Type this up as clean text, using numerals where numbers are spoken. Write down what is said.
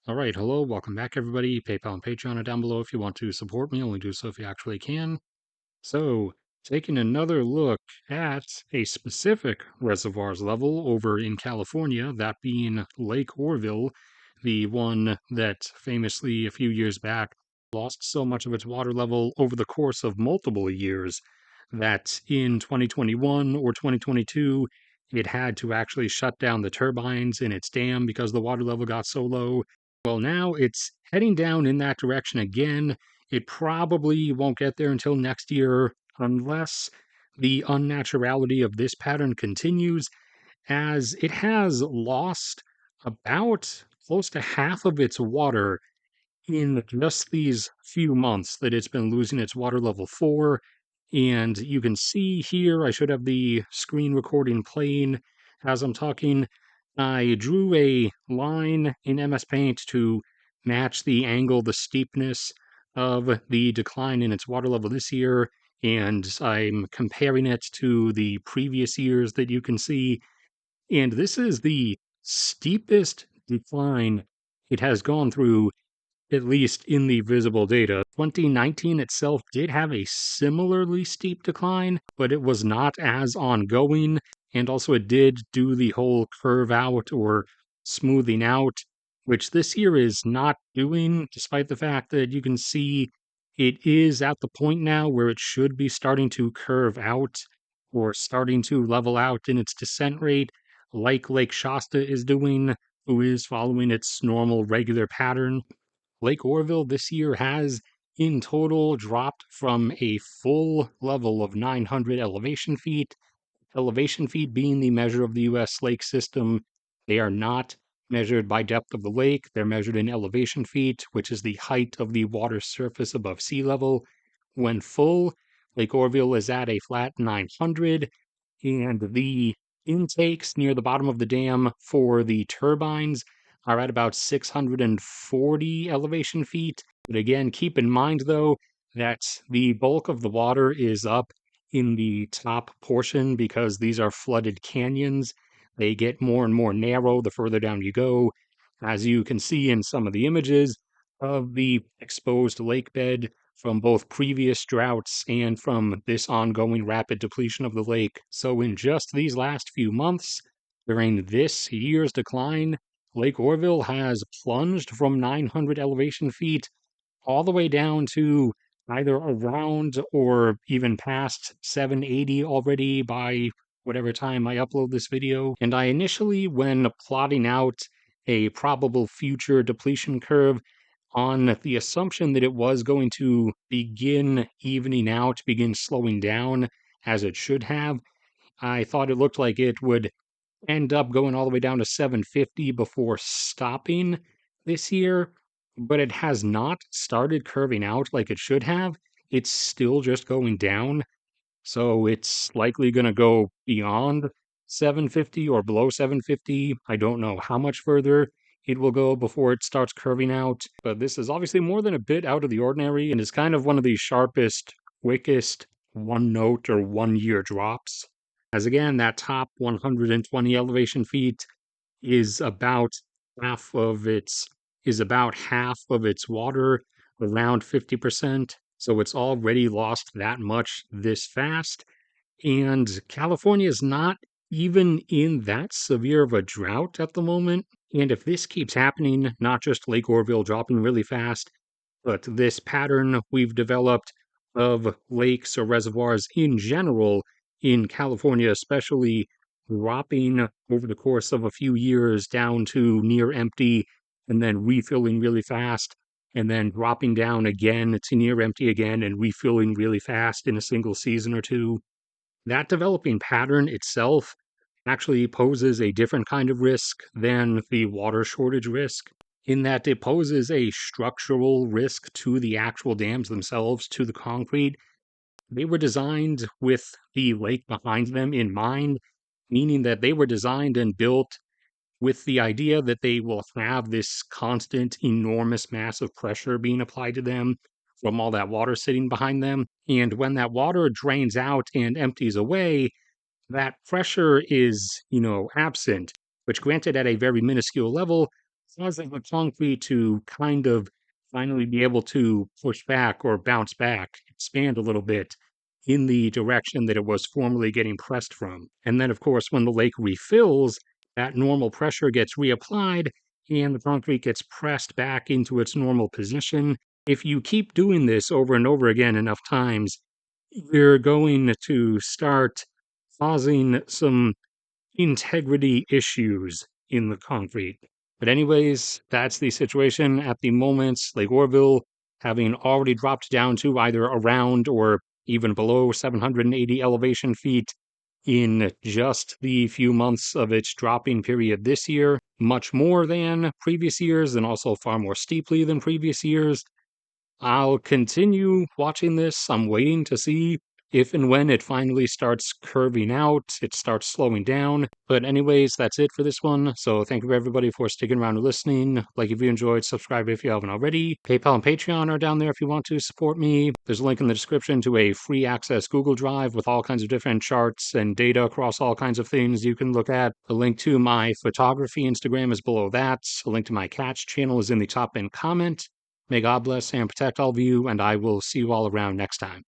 All right, hello, welcome back, everybody. PayPal and Patreon are down below if you want to support me. Only do so if you actually can. So, taking another look at a specific reservoirs level over in California, that being Lake Oroville, the one that famously a few years back lost so much of its water level over the course of multiple years that in 2021 or 2022, it had to actually shut down the turbines in its dam because the water level got so low. Well, now it's heading down in that direction again. It probably won't get there until next year unless the unnaturality of this pattern continues, as it has lost about close to half of its water in just these few months that it's been losing its water level for. And you can see here, I should have the screen recording playing as I'm talking. I drew a line in MS Paint to match the angle, the steepness of the decline in its water level this year, and I'm comparing it to the previous years that you can see. And this is the steepest decline it has gone through, at least in the visible data. 2019 itself did have a similarly steep decline, but it was not as ongoing. And also, it did do the whole curve out or smoothing out, which this year is not doing, despite the fact that you can see it is at the point now where it should be starting to curve out or starting to level out in its descent rate, like Lake Shasta is doing, who is following its normal regular pattern. Lake Oroville this year has in total dropped from a full level of 900 elevation feet being the measure of the U.S. lake system. They are not measured by depth of the lake, they're measured in elevation feet, which is the height of the water surface above sea level. When full, Lake Oroville is at a flat 900, and the intakes near the bottom of the dam for the turbines are at about 640 elevation feet. But again, keep in mind though that the bulk of the water is up in the top portion because these are flooded canyons. They get more and more narrow the further down you go. As you can see in some of the images of the exposed lake bed from both previous droughts and from this ongoing rapid depletion of the lake. So, in just these last few months, during this year's decline, Lake Oroville has plunged from 900 elevation feet all the way down to either around or even past 780 already by whatever time I upload this video. And I initially, when plotting out a probable future depletion curve, on the assumption that it was going to begin evening out, begin slowing down as it should have, I thought it looked like it would end up going all the way down to 750 before stopping this year, but it has not started curving out like it should have. It's still just going down. So it's likely going to go beyond 750 or below 750. I don't know how much further it will go before it starts curving out, but this is obviously more than a bit out of the ordinary and is kind of one of the sharpest, quickest one note or 1 year drops. As again, that top 120 elevation feet is about half of its half of its water, around 50%. So it's already lost that much this fast. And California is not even in that severe of a drought at the moment. And if this keeps happening, not just Lake Oroville dropping really fast, but this pattern we've developed of lakes or reservoirs in general in California, especially dropping over the course of a few years down to near empty and then refilling really fast, and then dropping down again to near empty again and refilling really fast in a single season or two. That developing pattern itself actually poses a different kind of risk than the water shortage risk, in that it poses a structural risk to the actual dams themselves, to the concrete. They were designed with the lake behind them in mind, meaning that they were designed and built with the idea that they will have this constant, enormous mass of pressure being applied to them from all that water sitting behind them. And when that water drains out and empties away, that pressure is, absent, which granted at a very minuscule level causing the concrete to kind of finally be able to push back or bounce back, expand a little bit in the direction that it was formerly getting pressed from. And then, of course, when the lake refills, that normal pressure gets reapplied and the concrete gets pressed back into its normal position. If you keep doing this over and over again enough times, you're going to start causing some integrity issues in the concrete. But anyways, that's the situation at the moment. Lake Oroville having already dropped down to either around or even below 780 elevation feet in just the few months of its dropping period this year, much more than previous years and also far more steeply than previous years. I'll continue watching this. I'm waiting to see if and when it finally starts curving out, it starts slowing down. But anyways, that's it for this one. So thank you everybody for sticking around and listening. Like if you enjoyed, subscribe if you haven't already. PayPal and Patreon are down there if you want to support me. There's a link in the description to a free access Google Drive with all kinds of different charts and data across all kinds of things you can look at. A link to my photography Instagram is below that. A link to my catch channel is in the top pinned comment. May God bless and protect all of you, and I will see you all around next time.